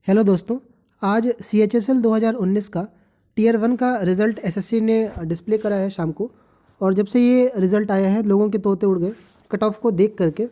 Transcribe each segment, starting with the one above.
Hello दोस्तों। आज CHSL 2019 का टीयर 1 का रिज़ल्ट एसएससी ने डिस्प्ले करा है शाम को। और जब से ये रिज़ल्ट आया है लोगों के तोते उड़ गए कट ऑफ को देख करके।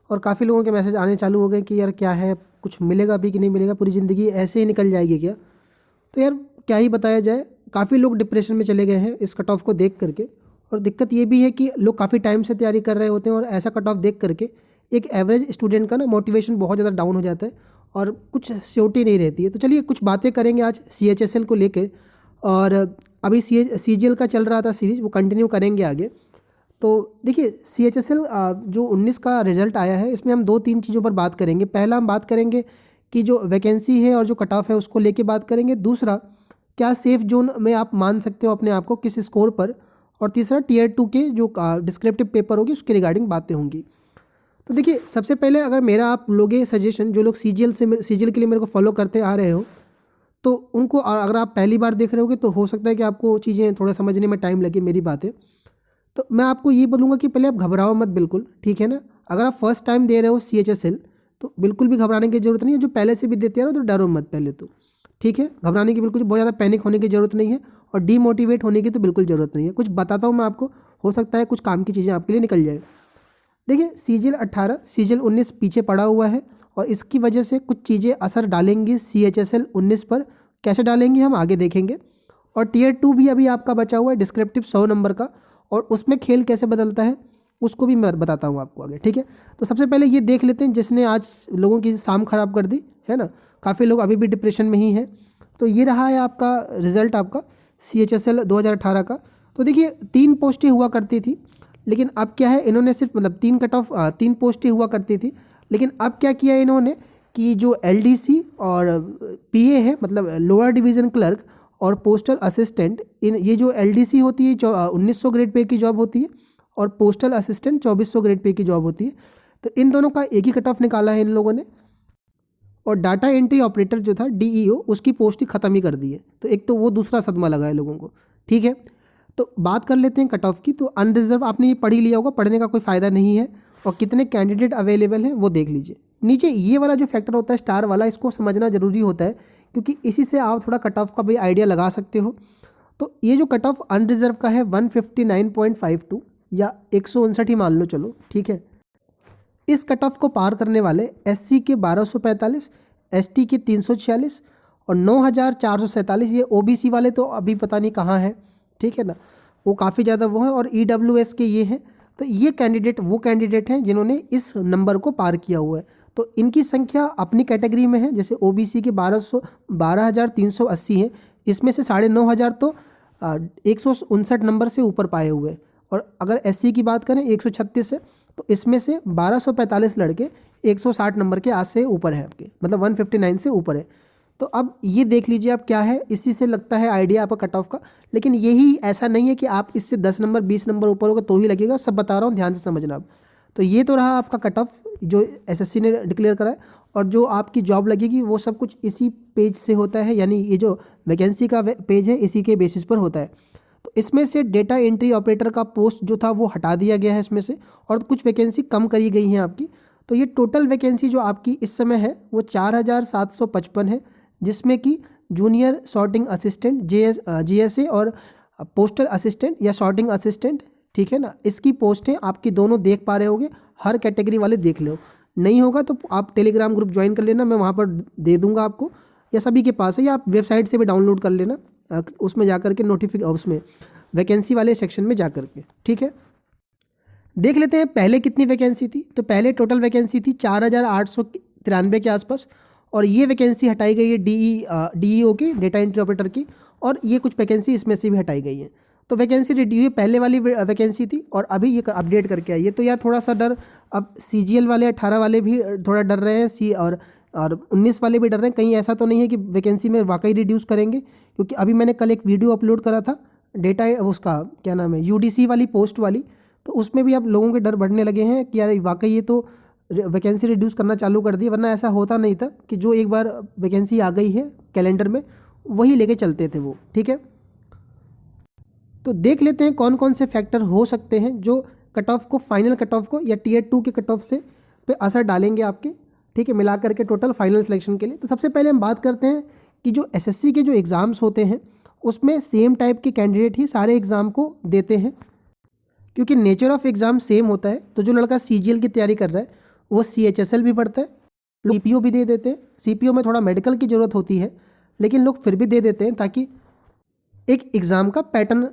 और काफ़ी लोगों के मैसेज आने चालू हो गए कि यार क्या है, कुछ मिलेगा भी कि नहीं मिलेगा, पूरी ज़िंदगी ऐसे ही निकल जाएगी क्या। तो यार क्या ही बताया जाए, काफ़ी लोग डिप्रेशन में चले गए हैं इस कट ऑफ को देख करके। और दिक्कत ये भी है कि लोग काफ़ी टाइम से तैयारी कर रहे होते हैं और ऐसा कट ऑफ देख करके एक एवरेज स्टूडेंट का ना मोटिवेशन बहुत ज़्यादा डाउन हो जाता है और कुछ श्योरिटी नहीं रहती है। तो चलिए कुछ बातें करेंगे आज CHSL को लेकर। और अभी CGL का चल रहा था सीरीज, वो कंटिन्यू करेंगे आगे। तो देखिए CHSL जो 19 का रिजल्ट आया है इसमें हम दो तीन चीज़ों पर बात करेंगे। पहला हम बात करेंगे कि जो वैकेंसी है और जो कट ऑफ है उसको लेके बात करेंगे। दूसरा, क्या सेफ जोन में आप मान सकते हो अपने आप को किस स्कोर पर। और तीसरा, टीयर 2 के जो डिस्क्रिप्टिव पेपर होगी उसके रिगार्डिंग बातें होंगी। तो देखिए सबसे पहले अगर मेरा आप लोगे सजेशन, जो लोग CGL के लिए मेरे को फॉलो करते आ रहे हो, तो उनको अगर आप पहली बार देख रहे होगे तो हो सकता है कि आपको चीज़ें थोड़ा समझने में टाइम लगे मेरी बातें। तो मैं आपको ये बोलूँगा कि पहले आप घबराओ मत, बिल्कुल ठीक है ना। अगर आप फर्स्ट टाइम दे रहे हो CHSL तो बिल्कुल भी घबराने की ज़रूरत नहीं है। जो पहले से भी देते हैं ना तो डरो मत पहले तो, ठीक है। घबराने की बिल्कुल बहुत ज़्यादा पैनिक होने की ज़रूरत नहीं है और डीमोटिवेट होने की तो बिल्कुल ज़रूरत नहीं है। कुछ बताता हूँ मैं आपको, हो सकता है कुछ काम की चीज़ें आपके लिए निकल जाए। देखिए CGL 18 CGL 19 पीछे पड़ा हुआ है और इसकी वजह से कुछ चीज़ें असर डालेंगी CHSL 19 पर। कैसे डालेंगी हम आगे देखेंगे। और टीयर 2 भी अभी आपका बचा हुआ है डिस्क्रिप्टिव 100 नंबर का, और उसमें खेल कैसे बदलता है उसको भी मैं बताता हूँ आपको आगे, ठीक है। तो सबसे पहले ये देख लेते हैं जिसने आज लोगों की शाम खराब कर दी है ना। काफ़ी लोग अभी भी डिप्रेशन में ही हैं। तो ये रहा है आपका रिजल्ट आपका CHSL 2018 का। तो देखिए 3 पोस्टें हुआ करती थी, लेकिन अब क्या है, इन्होंने सिर्फ मतलब 3 कट ऑफ 3 पोस्टें हुआ करती थी। लेकिन अब क्या किया इन्होंने कि जो LDC और PA है, मतलब लोअर डिवीज़न क्लर्क और पोस्टल असिस्टेंट, इन ये जो LDC होती है 1900 ग्रेड पे की जॉब होती है और पोस्टल असिस्टेंट 2400 ग्रेड पे की जॉब होती है। तो इन दोनों का एक ही कट ऑफ निकाला है इन लोगों ने। और डाटा एंट्री ऑपरेटर जो था DEO, उसकी पोस्ट ही ख़त्म ही कर दी है। तो एक तो वो दूसरा सदमा लगा है लोगों को, ठीक है। तो बात कर लेते हैं कट ऑफ की। तो अनरिजर्व आपने ये पढ़ ही लिया होगा, पढ़ने का कोई फ़ायदा नहीं है। और कितने कैंडिडेट अवेलेबल हैं वो देख लीजिए। नीचे ये वाला जो फैक्टर होता है स्टार वाला, इसको समझना ज़रूरी होता है क्योंकि इसी से आप थोड़ा कट ऑफ का भी आइडिया लगा सकते हो। तो ये जो कट ऑफ अनरिजर्व का है 159.52 या 159 ही मान लो, चलो ठीक है। इस कट ऑफ को पार करने वाले SC के 1245, ST के 346 और 9447, ये OBC वाले तो अभी पता नहीं कहाँ हैं, ठीक है ना। वो काफ़ी ज़्यादा वो है। और EWS के ये हैं। तो ये कैंडिडेट वो कैंडिडेट हैं जिन्होंने इस नंबर को पार किया हुआ है। तो इनकी संख्या अपनी कैटेगरी में है। जैसे OBC के 12,380 हैं, इसमें से 9,500 तो 159 नंबर से ऊपर पाए हुए हैं। और अगर SC की बात करें 136 है, तो इसमें से 1245 लड़के 160 नंबर के आज से ऊपर है आपके, मतलब 159 से ऊपर है। तो अब ये देख लीजिए आप क्या है, इसी से लगता है आइडिया आपका कट ऑफ का। लेकिन यही ऐसा नहीं है कि आप इससे 10 नंबर 20 नंबर ऊपर होगा तो ही लगेगा, सब बता रहा हूँ ध्यान से समझना आप। तो ये तो रहा आपका कट ऑफ जो SSC ने डिक्लेयर करा है। और जो आपकी जॉब लगेगी वो सब कुछ इसी पेज से होता है, यानी ये जो वैकेंसी का पेज है इसी के बेसिस पर होता है। तो इसमें से डेटा एंट्री ऑपरेटर का पोस्ट जो था वो हटा दिया गया है इसमें से, और कुछ वैकेंसी कम करी गई हैं आपकी। तो ये टोटल वैकेंसी जो आपकी इस समय है वो 4,755 है, जिसमें कि जूनियर सॉर्टिंग असिस्टेंट GSA और पोस्टल असिस्टेंट या सॉर्टिंग असिस्टेंट, ठीक है ना, इसकी पोस्टें आपकी दोनों देख पा रहे होगे। हर कैटेगरी वाले देख लो, नहीं होगा तो आप टेलीग्राम ग्रुप ज्वाइन कर लेना, मैं वहाँ पर दे दूँगा आपको, या सभी के पास है, या आप वेबसाइट से भी डाउनलोड कर लेना, उसमें जा करके उसमें वैकेंसी वाले सेक्शन में जा करके, ठीक है। देख लेते हैं पहले कितनी वैकेंसी थी। तो पहले टोटल वैकेंसी थी 4,893 के आसपास, और ये वैकेंसी हटाई गई है DEO की, डेटा एंट्री ऑपरेटर की, और ये कुछ वैकेंसी इसमें से भी हटाई गई है। तो वैकेंसी रिड्यूस पहले वाली वैकेंसी थी और अभी ये अपडेट करके आई है। तो यार थोड़ा सा डर, अब CGL वाले 18 वाले भी थोड़ा डर रहे हैं, और 19 वाले भी डर रहे हैं, कहीं ऐसा तो नहीं है कि वैकेंसी में वाकई रिड्यूस करेंगे। क्योंकि अभी मैंने कल एक वीडियो अपलोड करा था डेटा, उसका क्या नाम है, UDC वाली पोस्ट वाली, तो उसमें भी अब लोगों के डर बढ़ने लगे हैं कि यार वाकई ये तो वैकेंसी रिड्यूस करना चालू कर दी, वरना ऐसा होता नहीं था कि जो एक बार वैकेंसी आ गई है कैलेंडर में वही लेके चलते थे वो, ठीक है। तो देख लेते हैं कौन कौन से फैक्टर हो सकते हैं जो कट ऑफ को, फाइनल कट ऑफ को या टीयर 2 के कट ऑफ से पे असर डालेंगे आपके। ठीक है, मिला करके टोटल फाइनल सिलेक्शन के लिए। तो सबसे पहले हम बात करते हैं कि जो एसएससी के जो एग्ज़ाम्स होते हैं उसमें सेम टाइप के कैंडिडेट ही सारे एग्ज़ाम को देते हैं, क्योंकि नेचर ऑफ एग्ज़ाम सेम होता है। तो जो लड़का सीजीएल की तैयारी कर रहा है वो सीएचएसएल भी पढ़ता है, सीपीओ भी दे देते हैं। सीपीओ में थोड़ा मेडिकल की ज़रूरत होती है, लेकिन लोग फिर भी दे देते हैं ताकि एक एग्ज़ाम का पैटर्न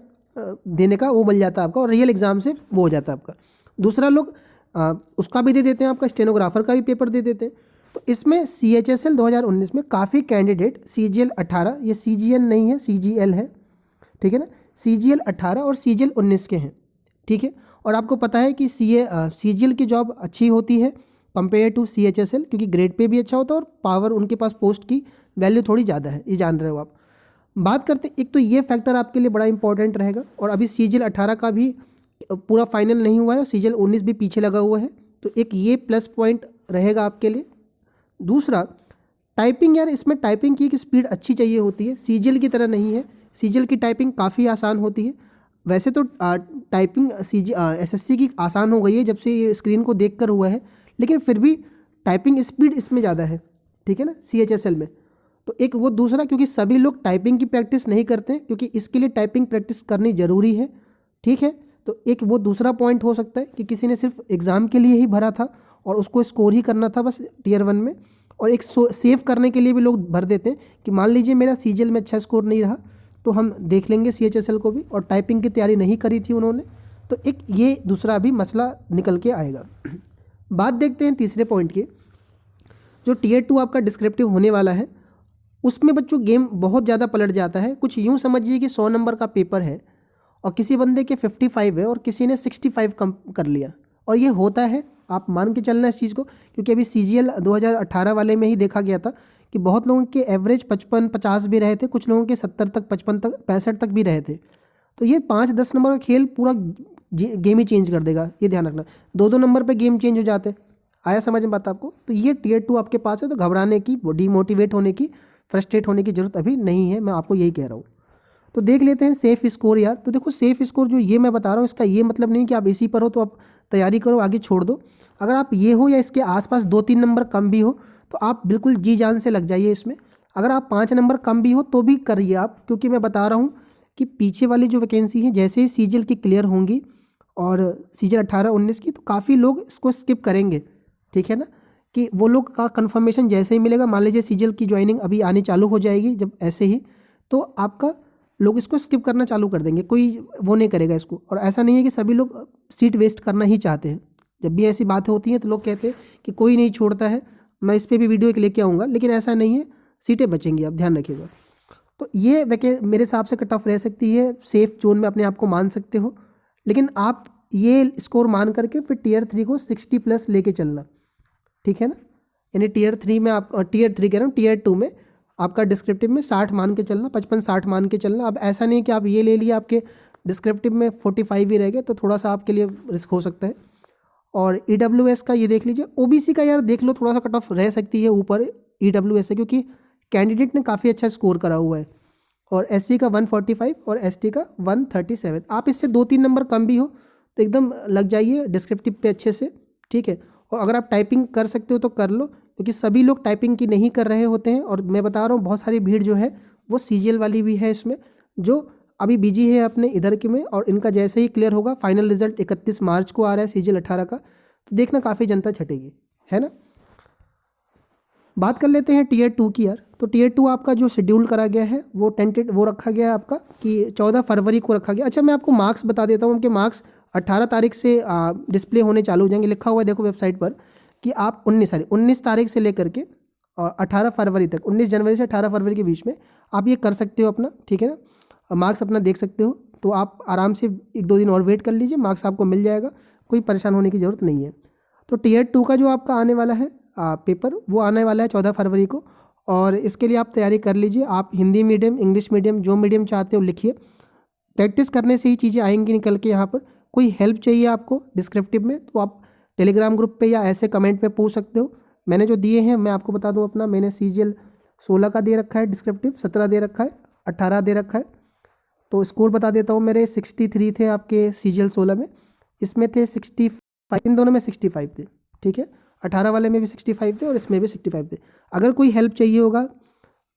देने का वो मिल जाता है आपका, और रियल एग्ज़ाम से वो हो जाता है आपका। दूसरा लोग उसका भी दे देते हैं, आपका स्टेनोग्राफर का भी पेपर दे देते हैं। तो इसमें सीएचएसएल 2019 में काफ़ी कैंडिडेट सीजीएल 18, ये सीजीएल नहीं है सीजीएल है, ठीक है ना, सीजीएल 18 और सीजीएल 19 के हैं, ठीक है। और आपको पता है कि सीजीएल की जॉब अच्छी होती है कंपेयर टू सीएचएसएल, क्योंकि ग्रेड पे भी अच्छा होता है और पावर उनके पास पोस्ट की वैल्यू थोड़ी ज़्यादा है, ये जान रहे हो आप। बात करते एक तो ये फैक्टर आपके लिए बड़ा इंपॉर्टेंट रहेगा, और अभी सीजीएल 18 का भी पूरा फाइनल नहीं हुआ है, सीजीएल 19 भी पीछे लगा हुआ है, तो एक ये प्लस पॉइंट रहेगा आपके लिए। दूसरा टाइपिंग, यार इसमें टाइपिंग की एक स्पीड अच्छी चाहिए होती है, सीजीएल की तरह नहीं है। सीजीएल की टाइपिंग काफ़ी आसान होती है। वैसे तो टाइपिंग एसएससी की आसान हो गई है जब से ये स्क्रीन को देख कर हुआ है, लेकिन फिर भी टाइपिंग स्पीड इसमें ज़्यादा है, ठीक है ना, सीएचएसएल में। तो एक वो दूसरा, क्योंकि सभी लोग टाइपिंग की प्रैक्टिस नहीं करते, क्योंकि इसके लिए टाइपिंग प्रैक्टिस करनी ज़रूरी है, ठीक है। तो एक वो दूसरा पॉइंट हो सकता है कि किसी ने सिर्फ एग्ज़ाम के लिए ही भरा था और उसको स्कोर ही करना था बस टियर 1 में, और एक सेव करने के लिए भी लोग भर देते हैं कि मान लीजिए मेरा सीजीएल में अच्छा स्कोर नहीं रहा तो हम देख लेंगे सीएचएसएल को भी, और टाइपिंग की तैयारी नहीं करी थी उन्होंने, तो एक ये दूसरा भी मसला निकल के आएगा। बात देखते हैं तीसरे पॉइंट की। जो टियर 2 आपका डिस्क्रिप्टिव होने वाला है उसमें बच्चों गेम बहुत ज़्यादा पलट जाता है। कुछ यूँ समझिए कि 100 नंबर का पेपर है और किसी बंदे के 55 है और किसी ने 65 कम कर लिया, और ये होता है, आप मान के चलना इस चीज़ को, क्योंकि अभी सीजीएल 2018 वाले में ही देखा गया था कि बहुत लोगों के एवरेज 55-50 भी रहे थे, कुछ लोगों के 70 तक, 55 तक, 65 तक भी रहे थे। तो ये 5-10 नंबर का खेल पूरा गेम ही चेंज कर देगा, ये ध्यान रखना। 2-2 नंबर पे गेम चेंज हो जाते हैं। आया समझ में बात आपको? तो ये टियर 2 आपके पास है, तो घबराने की, डीमोटिवेट होने की, फ्रस्ट्रेट होने की ज़रूरत अभी नहीं है, मैं आपको यही कह रहा हूँ। तो देख लेते हैं सेफ़ स्कोर यार। तो देखो सेफ़ स्कोर जो ये मैं बता रहा हूँ, इसका ये मतलब नहीं कि आप इसी पर हो तो आप तैयारी करो, आगे छोड़ दो। अगर आप ये हो या इसके आसपास 2-3 नंबर कम भी हो तो आप बिल्कुल जी जान से लग जाइए इसमें। अगर आप 5 नंबर कम भी हो तो भी करिए आप, क्योंकि मैं बता रहा हूँ कि पीछे वाली जो वैकेंसी है जैसे ही सीजीएल की क्लियर होंगी और सीजीएल 18-19 की, तो काफ़ी लोग इसको स्किप करेंगे, ठीक है ना, कि वो लोग का कंफर्मेशन जैसे ही मिलेगा, मान लीजिए सीजीएल की ज्वाइनिंग अभी आनी चालू हो जाएगी जब ऐसे ही, तो आपका लोग इसको स्किप करना चालू कर देंगे, कोई वो नहीं करेगा इसको। और ऐसा नहीं है कि सभी लोग सीट वेस्ट करना ही चाहते हैं। जब भी ऐसी बातें होती हैं तो लोग कहते हैं कि कोई नहीं छोड़ता है, मैं इस पर भी वीडियो एक लेके आऊँगा, लेकिन ऐसा नहीं है, सीटें बचेंगी, आप ध्यान रखिएगा। तो ये मेरे हिसाब से कट ऑफ रह सकती है, सेफ जोन में अपने आप को मान सकते हो, लेकिन आप ये स्कोर मान करके फिर टियर 3 को 60+ लेके चलना, ठीक है ना। यानी टियर 3 में आप, टियर 3 कह रहा हूँ, टियर 2 में आपका डिस्क्रिप्टिव में 60 मान के चलना, 55-60 मान के चलना। अब ऐसा नहीं कि आप ये ले लिए आपके डिस्क्रिप्टिव में 45 ही रह गए, तो थोड़ा सा आपके लिए रिस्क हो सकता है। और ईडब्ल्यूएस का ये देख लीजिए, ओबीसी का यार देख लो, थोड़ा सा कट ऑफ रह सकती है ऊपर ईडब्ल्यूएस से, क्योंकि कैंडिडेट ने काफ़ी अच्छा स्कोर करा हुआ है, और एससी का 145 और एसटी का 137। आप इससे 2-3 नंबर कम भी हो तो एकदम लग जाइए डिस्क्रिप्टिव पे अच्छे से, ठीक है। और अगर आप टाइपिंग कर सकते हो तो कर लो, क्योंकि सभी लोग टाइपिंग की नहीं कर रहे होते हैं, और मैं बता रहा हूँ बहुत सारी भीड़ जो है वो सीजीएल वाली भी है इसमें, जो अभी बिजी है अपने इधर के में, और इनका जैसे ही क्लियर होगा, फाइनल रिजल्ट 31 मार्च को आ रहा है सीजीएल 18 का, तो देखना काफ़ी जनता छटेगी, है ना। बात कर लेते हैं टियर 2 की यार। तो टियर 2 आपका जो शेड्यूल करा गया है वो टेंटेड वो रखा गया है आपका कि 14 फरवरी को रखा गया। अच्छा, मैं आपको मार्क्स बता देता हूँ, उनके मार्क्स 18 तारीख से डिस्प्ले होने चालू हो जाएंगे। लिखा हुआ है देखो वेबसाइट पर कि आप 19 तारीख से लेकर के और 18 फरवरी तक, 19 जनवरी से 18 फरवरी के बीच में आप ये कर सकते हो अपना, ठीक है ना, मार्क्स अपना देख सकते हो। तो आप आराम से 1-2 दिन और वेट कर लीजिए, मार्क्स आपको मिल जाएगा, कोई परेशान होने की ज़रूरत नहीं है। तो टियर 2 का जो आपका आने वाला है पेपर, वो आने वाला है 14 फरवरी को, और इसके लिए आप तैयारी कर लीजिए। आप हिंदी मीडियम, इंग्लिश मीडियम, जो मीडियम चाहते हो लिखिए, प्रैक्टिस करने से ही चीज़ें आएंगी निकल के। यहाँ पर कोई हेल्प चाहिए आपको डिस्क्रिप्टिव में तो आप टेलीग्राम ग्रुप पे या ऐसे कमेंट में पूछ सकते हो। मैंने जो दिए हैं मैं आपको बता दूं अपना, मैंने सीजीएल 16 का दे रखा है डिस्क्रिप्टिव, 17 दे रखा है, 18 दे रखा है। तो स्कोर बता देता हूँ, मेरे 63 थे आपके सीजीएल 16 में, इसमें थे 65, इन दोनों में 65 थे, ठीक है। 18 वाले में भी 65 थे और इसमें भी 65 थे। अगर कोई हेल्प चाहिए होगा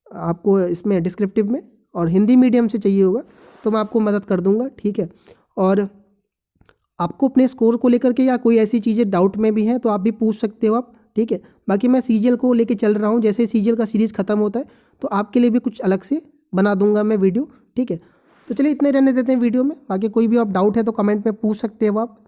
आपको इसमें डिस्क्रिप्टिव में और हिंदी मीडियम से चाहिए होगा तो मैं आपको मदद कर दूंगा, ठीक है। और आपको अपने स्कोर को लेकर के या कोई ऐसी चीज़ें डाउट में भी हैं तो आप भी पूछ सकते हो आप, ठीक है। बाकी मैं सीजीएल को लेके चल रहा हूँ, जैसे सीजीएल का सीरीज़ ख़त्म होता है तो आपके लिए भी कुछ अलग से बना दूंगा मैं वीडियो, ठीक है। तो चलिए इतने रहने देते हैं वीडियो में, बाकी कोई भी आप डाउट है तो कमेंट में पूछ सकते हो आप।